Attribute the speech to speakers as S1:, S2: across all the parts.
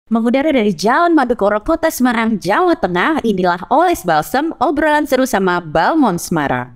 S1: Mengudara dari Jalan Madukoro, Kota Semarang, Jawa Tengah, inilah Oles Balsem, obrolan seru sama Balmond Semarang.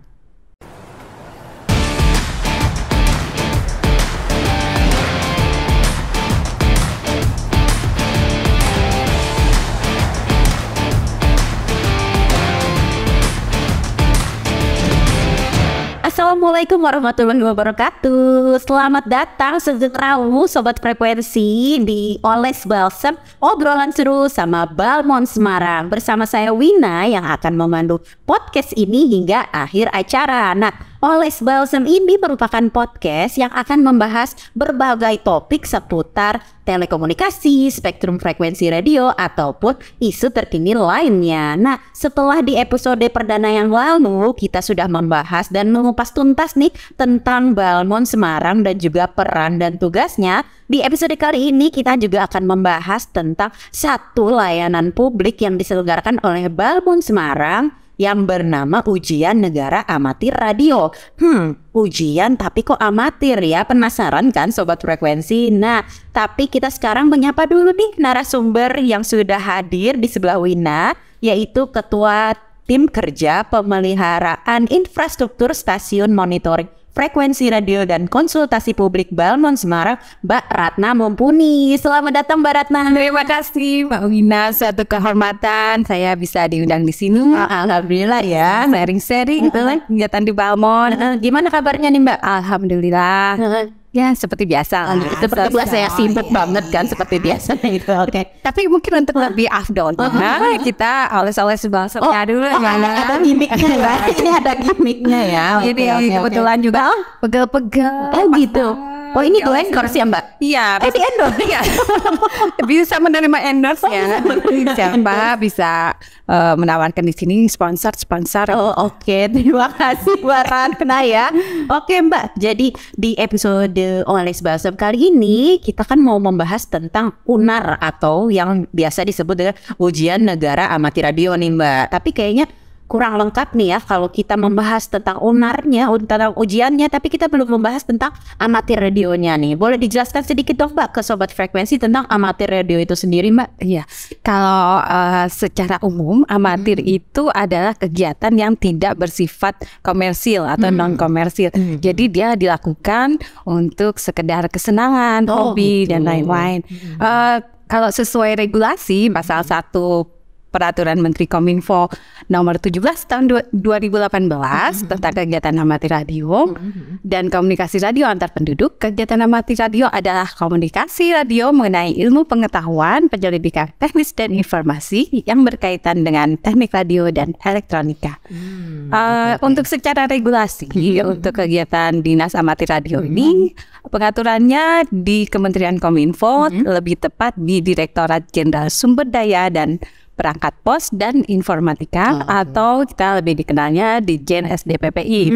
S1: Assalamualaikum warahmatullahi wabarakatuh. Selamat datang sejahteramu Sobat Frekuensi di Oles Balsem, obrolan seru sama Balmond Semarang. Bersama saya Wina yang akan memandu podcast ini hingga akhir acara. Nah, Oles Balsem ini merupakan podcast yang akan membahas berbagai topik seputar telekomunikasi, spektrum frekuensi radio, ataupun isu terkini lainnya. Nah, setelah di episode perdana yang lalu, kita sudah membahas dan mengupas tuntas nih tentang Balmond Semarang dan juga peran dan tugasnya. Di episode kali ini kita juga akan membahas tentang satu layanan publik yang diselenggarakan oleh Balmond Semarang yang bernama Ujian Negara Amatir Radio. Ujian tapi kok amatir ya? Penasaran kan Sobat Frekuensi? Nah, tapi kita sekarang menyapa dulu nih narasumber yang sudah hadir di sebelah Wina, yaitu Ketua Tim Kerja Pemeliharaan Infrastruktur Stasiun Monitoring Frekuensi Radio dan Konsultasi Publik Balmond Semarang, Mbak Ratna Mumpuni. Selamat datang Mbak Ratna.
S2: Terima kasih Mbak Wina, suatu kehormatan saya bisa diundang di sini.
S1: Alhamdulillah ya,
S2: sharing-sharing kegiatan di Balmond.
S1: Gimana kabarnya nih Mbak?
S2: Alhamdulillah. Ya seperti biasa.
S1: Seperti biasa ya, sibuk banget kan seperti biasa gitu. Oke.
S2: Tapi mungkin untuk lebih afdol, kita oles-oles balsemnya dulu.
S1: Ada gimmicknya ya. Ini ada gimmicknya ya.
S2: Ini kebetulan juga pegel-pegel.
S1: Oh gitu. Oh ini do endorse ya Mbak?
S2: Iya.
S1: Di endorse ya.
S2: Bisa menerima endorse ya. Siapa bisa menawarkan di sini sponsor.
S1: Oh oke. Terima kasih Mbak Ratna ya. Oke Mbak. Jadi di episode Oles Balsem kali ini kita kan mau membahas tentang UNAR atau yang biasa disebut dengan Ujian Negara Amatir Radio nih Mbak. Tapi kayaknya kurang lengkap nih ya kalau kita membahas tentang UNAR-nya, tentang ujiannya, tapi kita belum membahas tentang amatir radionya nih. Boleh dijelaskan sedikit dong Mbak ke Sobat Frekuensi tentang amatir radio itu sendiri Mbak?
S2: Iya, kalau secara umum amatir itu adalah kegiatan yang tidak bersifat komersil atau non-komersil. Jadi dia dilakukan untuk sekedar kesenangan, hobi dan lain-lain. Kalau sesuai regulasi pasal 1 Peraturan Menteri Kominfo nomor 17 tahun 2018 tentang kegiatan amatir radio dan komunikasi radio antar penduduk. Kegiatan amatir radio adalah komunikasi radio mengenai ilmu pengetahuan, penyelidikan teknis dan informasi yang berkaitan dengan teknik radio dan elektronika. Untuk secara regulasi untuk kegiatan dinas amatir radio ini pengaturannya di Kementerian Kominfo, lebih tepat di Direktorat Jenderal Sumber Daya dan Perangkat Pos dan Informatika atau kita lebih dikenalnya di Jen SDPPI.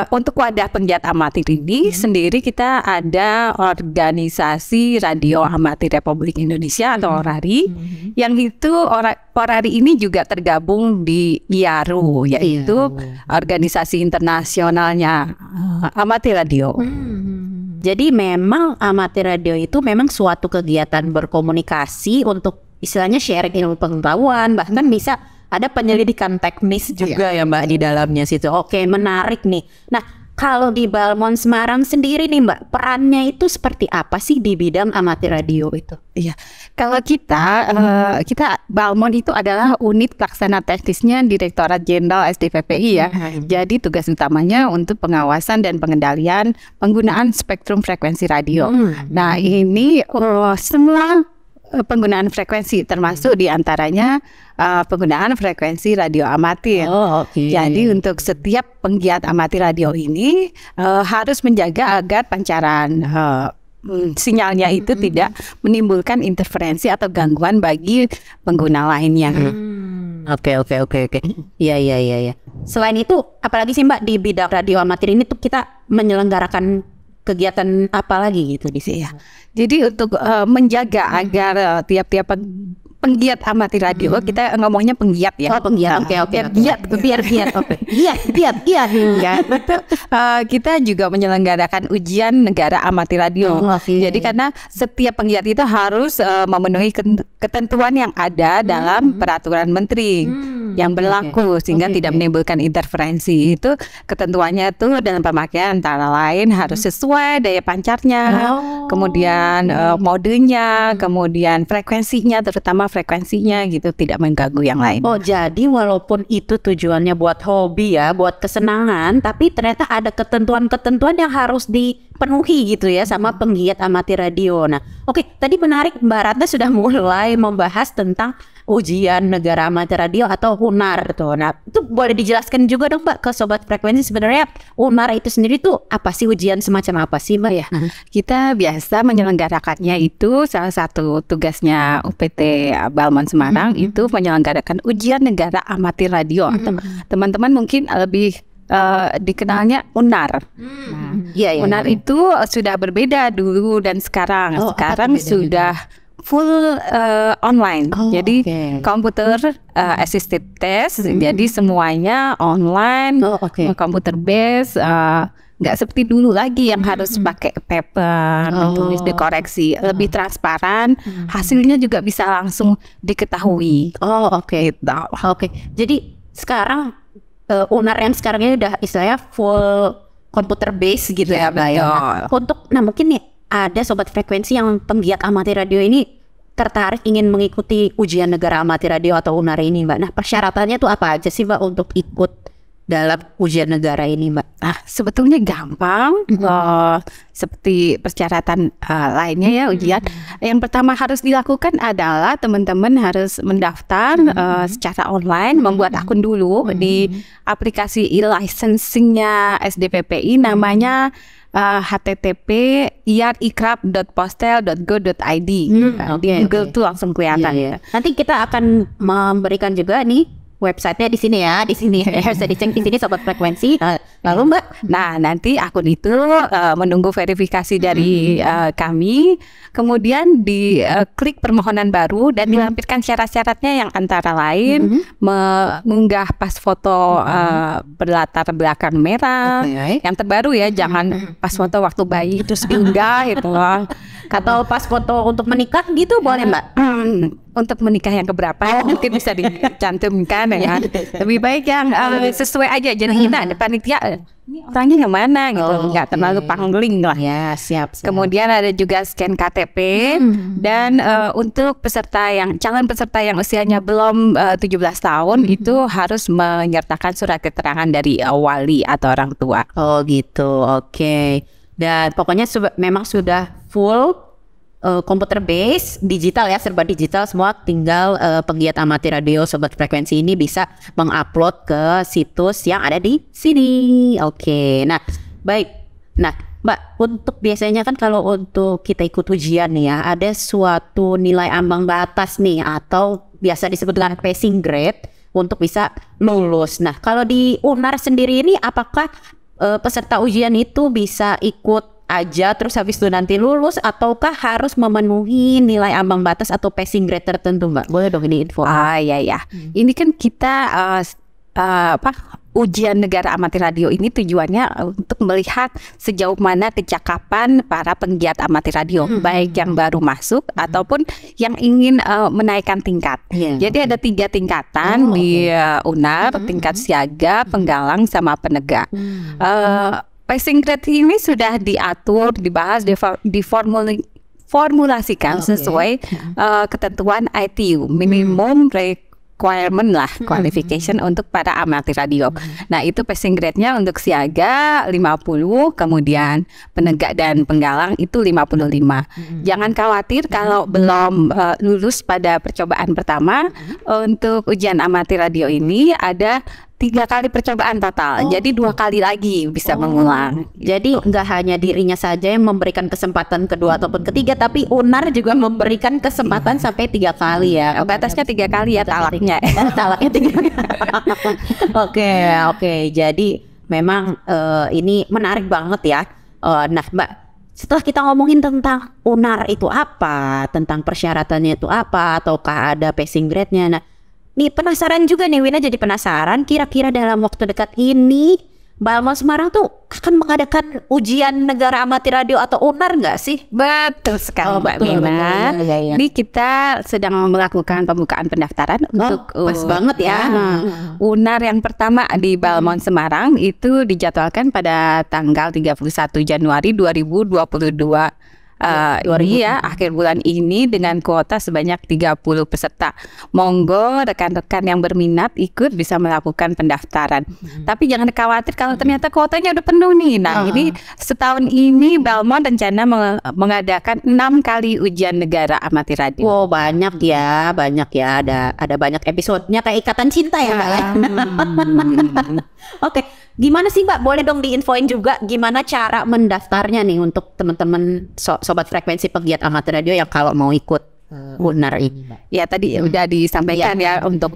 S2: Untuk wadah penggiat amatir ini sendiri kita ada Organisasi Radio Amatir Republik Indonesia atau ORARI, yang itu ORARI ini juga tergabung di IARU, yaitu organisasi internasionalnya amatir radio.
S1: Jadi memang amatir radio itu memang suatu kegiatan berkomunikasi untuk istilahnya sharing ilmu pengetahuan, bahkan bisa ada penyelidikan teknis juga ya Mbak di dalamnya situ. Oke, menarik nih. Nah, kalau di Balmond Semarang sendiri nih Mbak, perannya itu seperti apa sih di bidang amatir radio itu?
S2: Iya, kalau kita Balmond itu adalah unit pelaksana teknisnya Direktorat Jenderal SDPPI ya. Jadi tugas utamanya untuk pengawasan dan pengendalian penggunaan spektrum frekuensi radio. Nah ini semua penggunaan frekuensi termasuk diantaranya penggunaan frekuensi radio amatir. Jadi untuk setiap penggiat amatir radio ini harus menjaga agar pancaran sinyalnya itu tidak menimbulkan interferensi atau gangguan bagi pengguna lainnya.
S1: Oke. Iya. Selain itu, apalagi sih Mbak di bidang radio amatir ini tuh kita menyelenggarakan kegiatan apa lagi gitu di sini?
S2: Jadi untuk menjaga agar tiap-tiap penggiat amati radio, kita ngomongnya penggiat ya.
S1: Oh, penggiat. Oke.
S2: Giat.
S1: Oke. Giat.
S2: Ya, betul. Kita juga menyelenggarakan ujian negara amati radio. Jadi karena setiap penggiat itu harus memenuhi ketentuan yang ada dalam peraturan menteri yang berlaku sehingga tidak menimbulkan interferensi. Itu ketentuannya tuh dalam pemakaian antara lain harus sesuai daya pancarnya, kemudian modenya, kemudian frekuensinya, terutama frekuensinya gitu, tidak mengganggu yang lain.
S1: Oh, jadi walaupun itu tujuannya buat hobi ya, buat kesenangan, tapi ternyata ada ketentuan-ketentuan yang harus dipenuhi gitu ya sama penggiat amati radio. Nah, oke, tadi menarik Mbak Ratna sudah mulai membahas tentang ujian negara amati radio atau UNAR tuh. Nah, itu boleh dijelaskan juga dong Mbak ke Sobat Frekuensi, sebenarnya UNAR itu sendiri tuh apa sih, ujian semacam apa sih Mbak ya?
S2: Kita biasa menyelenggarakannya itu salah satu tugasnya UPT Balmon Semarang itu menyelenggarakan ujian negara amati radio. Teman-teman mungkin lebih dikenalnya UNAR. UNAR itu sudah berbeda dulu dan sekarang. Sekarang sudah full online. Jadi komputer assisted test. Jadi semuanya online, komputer based. Nggak seperti dulu lagi yang harus pakai paper, tulis dikoreksi, lebih transparan, hasilnya juga bisa langsung diketahui.
S1: Jadi sekarang UNAR yang sekarang ini udah istilahnya full komputer base gitu ya Mbak ya. Untuk mungkin nih ada Sobat Frekuensi yang penggiat amati radio ini tertarik ingin mengikuti ujian negara amati radio atau UNAR ini Mbak. Nah, persyaratannya tuh apa aja sih Mbak untuk ikut dalam ujian negara ini Mbak?
S2: Sebetulnya gampang, seperti persyaratan lainnya ya ujian. Yang pertama harus dilakukan adalah teman-teman harus mendaftar secara online, membuat akun dulu di aplikasi e-licensingnya SDPPI, namanya http://ikrab.postel.go.id. Google tuh langsung kelihatan.
S1: Nanti kita akan memberikan juga nih websitenya di sini ya, bisa dicek di sini Sobat Frekuensi. Lalu Mbak,
S2: nah nanti akun itu menunggu verifikasi dari kami, kemudian diklik permohonan baru dan dilampirkan syarat-syaratnya yang antara lain mengunggah pas foto berlatar belakang merah, yang terbaru ya, jangan pas foto waktu bayi terus diunggah gitu loh.
S1: Atau pas foto untuk menikah gitu boleh Mbak?
S2: Untuk menikah yang keberapa mungkin bisa dicantumkan ya. Lebih baik yang sesuai aja, jangan hina panitia ini orangnya yang mana gitu, nggak terlalu pangling lah
S1: ya. Siap.
S2: Kemudian ada juga scan KTP dan untuk calon peserta yang usianya belum 17 tahun itu harus menyertakan surat keterangan dari wali atau orang tua.
S1: Oh gitu, oke. Dan pokoknya memang sudah full komputer base, digital ya, serba digital semua. Tinggal penggiat amati radio Sobat Frekuensi ini bisa mengupload ke situs yang ada di sini. Oke, nah baik. Nah Mbak, untuk biasanya kan kalau untuk kita ikut ujian nih ya, ada suatu nilai ambang batas nih atau biasa disebut dengan passing grade untuk bisa lulus. Nah kalau di UNAR sendiri ini apakah peserta ujian itu bisa ikut aja terus habis itu nanti lulus, ataukah harus memenuhi nilai ambang batas atau passing grade tertentu Mbak? Boleh dong ini info.
S2: Ya. Ini kan kita ujian negara amati radio ini tujuannya untuk melihat sejauh mana kecakapan para penggiat amati radio, baik yang baru masuk ataupun yang ingin menaikkan tingkat. Jadi ada 3 tingkatan di UNAR, tingkat siaga, penggalang, sama penegak. Passing grade ini sudah diatur, dibahas, diformulasikan sesuai ketentuan ITU, minimum requirement lah, qualification untuk para amati radio. Nah itu passing grade-nya untuk siaga 50, kemudian penegak dan penggalang itu 55. Jangan khawatir kalau belum lulus pada percobaan pertama. Untuk ujian amati radio ini ada 3 kali percobaan total, jadi 2 kali lagi bisa mengulang.
S1: Jadi nggak hanya dirinya saja yang memberikan kesempatan kedua ataupun ketiga, tapi UNAR juga memberikan kesempatan sampai 3 kali ya.
S2: Batasnya 3 kali ya talaknya.
S1: Talaknya 3 kali. Oke. Jadi memang ini menarik banget ya. Nah Mbak, setelah kita ngomongin tentang UNAR itu apa, tentang persyaratannya itu apa, ataukah ada passing grade-nya. Nah, nih penasaran juga nih, Wina jadi penasaran, kira-kira dalam waktu dekat ini Balmon Semarang tuh akan mengadakan ujian negara amati radio atau UNAR nggak sih?
S2: Betul sekali, Mbak Mina. Ini kita sedang melakukan pembukaan pendaftaran untuk
S1: pas banget ya.
S2: UNAR yang pertama di Balmon Semarang itu dijadwalkan pada tanggal 31 Januari 2022. Iya, akhir bulan ini dengan kuota sebanyak 30 peserta. Monggo rekan-rekan yang berminat ikut bisa melakukan pendaftaran. Tapi jangan khawatir kalau ternyata kuotanya udah penuh nih. Nah, ini setahun ini Balmon rencana mengadakan 6 kali ujian negara amati radio.
S1: Wow, banyak ya. Ada banyak episodenya kayak Ikatan Cinta ya, Mbak. Oke. Gimana sih Mbak? Boleh dong diinfoin juga gimana cara mendaftarnya nih untuk teman-teman sobat frekuensi pegiat amatir radio yang kalau mau ikut UNAR ini, Mbak.
S2: Ya tadi udah disampaikan ya untuk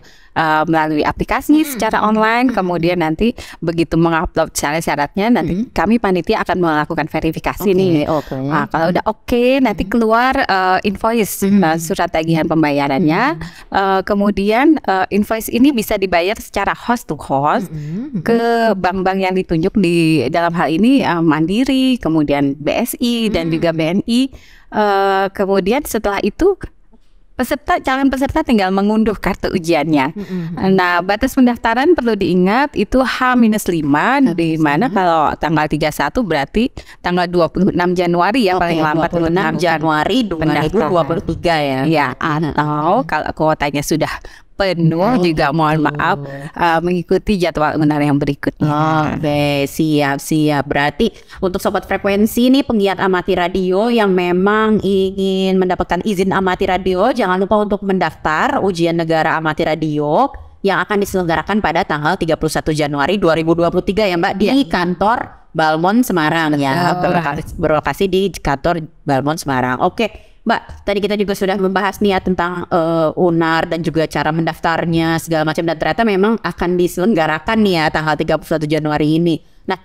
S2: melalui aplikasi secara online, kemudian nanti begitu mengupload syarat-syaratnya nanti kami panitia akan melakukan verifikasi nih. Nah, kalau udah nanti keluar invoice, surat tagihan pembayarannya. Kemudian invoice ini bisa dibayar secara host to host ke bank-bank yang ditunjuk di dalam hal ini Mandiri, kemudian BSI dan juga BNI. Kemudian setelah itu calon peserta tinggal mengunduh kartu ujiannya. Nah, batas pendaftaran perlu diingat itu H-5, di mana kalau tanggal 31 berarti tanggal 26 Januari ya paling lambat
S1: 26 Januari 2023 ya.
S2: Ya, atau kalau kuotanya sudah penuh juga mohon maaf mengikuti jadwal UNAR yang berikutnya.
S1: Oke, siap. Berarti untuk sobat frekuensi nih penggiat amati radio yang memang ingin mendapatkan izin amati radio, jangan lupa untuk mendaftar ujian negara amati radio yang akan diselenggarakan pada tanggal 31 Januari 2023 ya Mbak, di kantor Balmon Semarang ya. Berlokasi di kantor Balmon Semarang. Oke. Mbak, tadi kita juga sudah membahas nih ya tentang UNAR dan juga cara mendaftarnya segala macam, dan ternyata memang akan diselenggarakan nih ya tanggal 31 Januari ini. Nah,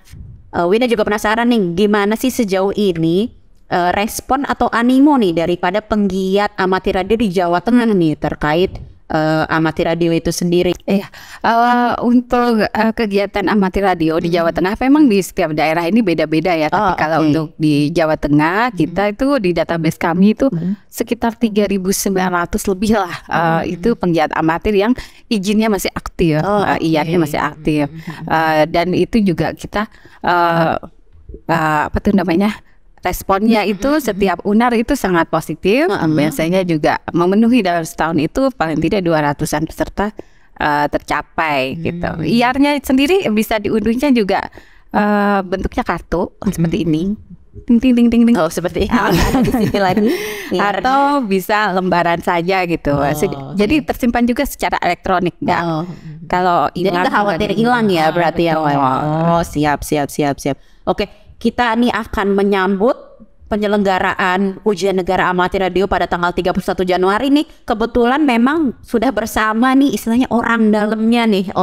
S1: Wina juga penasaran nih gimana sih sejauh ini respon atau animo nih daripada penggiat amati radio di Jawa Tengah nih terkait amati radio itu sendiri.
S2: Untuk kegiatan amati radio di Jawa Tengah memang di setiap daerah ini beda-beda ya. Tapi kalau untuk di Jawa Tengah kita itu di database kami itu sekitar 3.900 lebih lah itu penggiat amatir yang izinnya masih aktif, izinnya masih aktif. Dan itu juga kita responnya itu setiap UNAR itu sangat positif. Biasanya juga memenuhi dalam setahun itu paling tidak 200-an peserta tercapai gitu. IR-nya sendiri bisa diunduhnya juga bentuknya kartu seperti ini. Ting.
S1: Oh, seperti ini lagi.
S2: Atau bisa lembaran saja gitu. Jadi tersimpan juga secara elektronik enggak. Kalau
S1: jadi nggak khawatir hilang ya berarti ya. Siap. Oke. Kita nih akan menyambut penyelenggaraan ujian negara amati radio pada tanggal 31 Januari nih. Kebetulan memang sudah bersama nih istilahnya orang dalamnya nih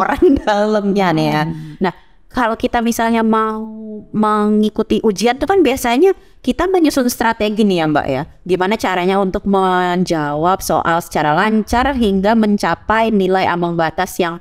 S1: ya. Nah, kalau kita misalnya mau mengikuti ujian itu kan biasanya kita menyusun strategi nih ya Mbak ya. Gimana caranya untuk menjawab soal secara lancar hingga mencapai nilai ambang batas yang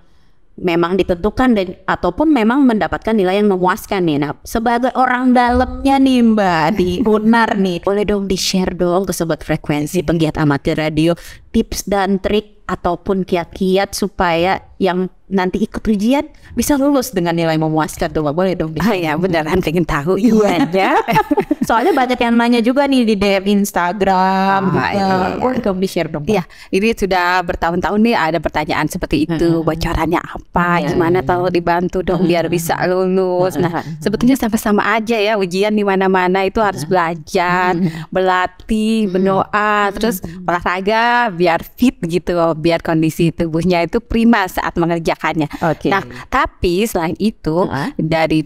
S1: memang ditentukan dan ataupun memang mendapatkan nilai yang memuaskan nih. Nah, sebagai orang dalamnya nih Mbak di UNAR nih, boleh dong di-share dong ke sobat frekuensi penggiat amatir radio tips dan trik ataupun kiat-kiat supaya yang nanti ikut ujian bisa lulus dengan nilai memuaskan tuh Mbak. Boleh dong
S2: ya beneran pengen tahu ya.
S1: Soalnya banyak yang nanya juga nih di DM Instagram. Boleh dong di-share dong.
S2: Iya, ini sudah bertahun-tahun nih ada pertanyaan seperti itu. Bocorannya apa? Gimana kalau dibantu dong biar bisa lulus. Nah, sebetulnya sama-sama aja ya, ujian di mana-mana itu harus belajar, berlatih, berdoa, terus olahraga biar fit gitu biar kondisi tubuhnya itu prima saat mengerjakannya.
S1: Oke.
S2: Nah, tapi selain itu dari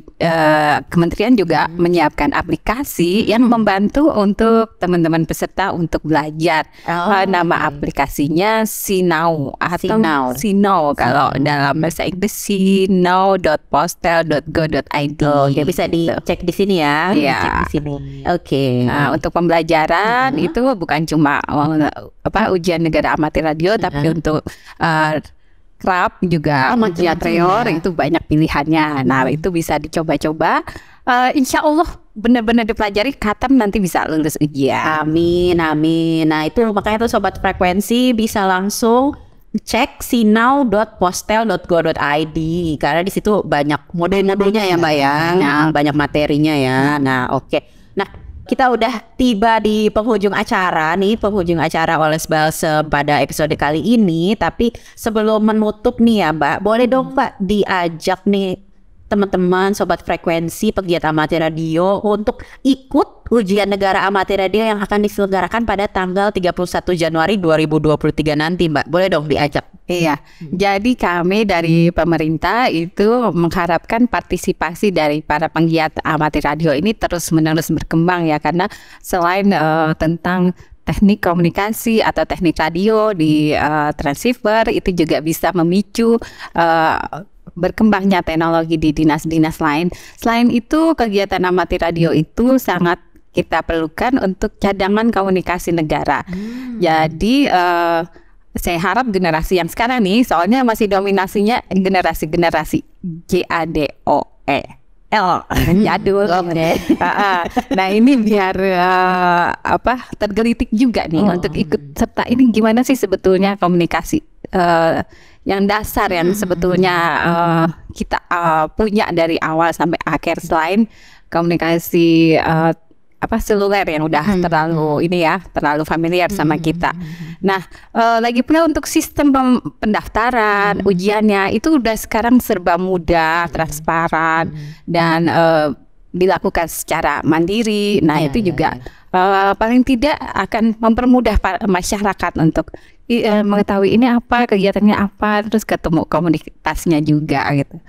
S2: kementerian juga menyiapkan aplikasi yang membantu untuk teman-teman peserta untuk belajar. Nama aplikasinya Sinau atau Sinau kalau dalam bahasa Inggris sinau.postel.go.id.
S1: Ya bisa dicek di sini ya.
S2: Iya.
S1: Dicek di sini. Oke.
S2: Nah, untuk pembelajaran itu bukan cuma ujian negara amatir radio, tapi untuk krab juga teor itu banyak pilihannya. Nah, itu bisa dicoba-coba. Insya Allah benar-benar dipelajari, khatam nanti bisa lulus ujian.
S1: Amin, amin. Nah itu makanya tuh Sobat Frekuensi bisa langsung cek sinau.postel.go.id karena di situ banyak model-modelnya ya Mbak ya, banyak materinya ya. Nah oke. Nah kita udah tiba di penghujung acara Oles Balsem pada episode kali ini. Tapi sebelum menutup nih ya Mbak, boleh dong Mbak diajak nih teman-teman Sobat Frekuensi pegiat amatir radio untuk ikut ujian negara amatir radio yang akan diselenggarakan pada tanggal 31 Januari 2023 nanti Mbak. Boleh dong diajak.
S2: Iya, jadi kami dari pemerintah itu mengharapkan partisipasi dari para penggiat amatir radio ini terus-menerus berkembang ya, karena selain tentang teknik komunikasi atau teknik radio di transceiver itu juga bisa memicu berkembangnya teknologi di dinas-dinas lain. Selain itu, kegiatan amatir radio itu sangat kita perlukan untuk cadangan komunikasi negara. Jadi saya harap generasi yang sekarang nih, soalnya masih dominasinya generasi JADOE. Jadul. Nah ini biar tergelitik juga nih untuk ikut serta ini gimana sih sebetulnya komunikasi yang dasar yang sebetulnya kita punya dari awal sampai akhir, selain komunikasi seluler yang udah terlalu familiar sama kita. Nah, lagi pula untuk sistem pendaftaran ujiannya itu udah sekarang serba mudah, transparan dan dilakukan secara mandiri. Nah, itu juga paling tidak akan mempermudah masyarakat untuk mengetahui ini apa, kegiatannya apa, terus ketemu komunitasnya juga gitu.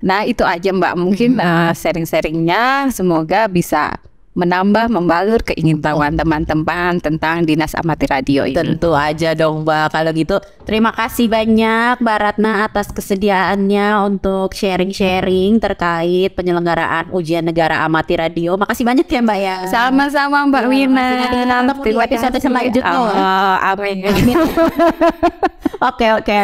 S2: Nah itu aja Mbak, mungkin sharing-sharingnya semoga bisa menambah, membalur keingintahuan teman-teman tentang Dinas Amatir Radio ini.
S1: Tentu aja dong Mbak. Kalau gitu terima kasih banyak Mbak Ratna atas kesediaannya untuk sharing-sharing terkait penyelenggaraan ujian negara amatir radio. Makasih banyak ya Mbak ya.
S2: Sama-sama Mbak Wina.
S1: Terima kasih selanjutnya.
S2: Amin.
S1: Oke.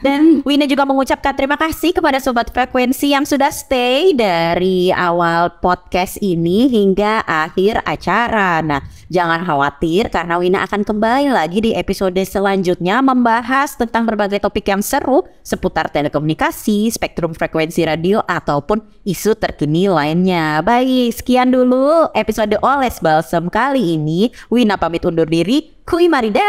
S1: Dan Wina juga mengucapkan terima kasih kepada Sobat Frekuensi yang sudah stay dari awal podcast ini hingga akhir acara. Nah, jangan khawatir karena Wina akan kembali lagi di episode selanjutnya membahas tentang berbagai topik yang seru seputar telekomunikasi, spektrum frekuensi radio ataupun isu terkini lainnya. Baik, sekian dulu episode Oles Balsem kali ini. Wina pamit undur diri. Kui Marida.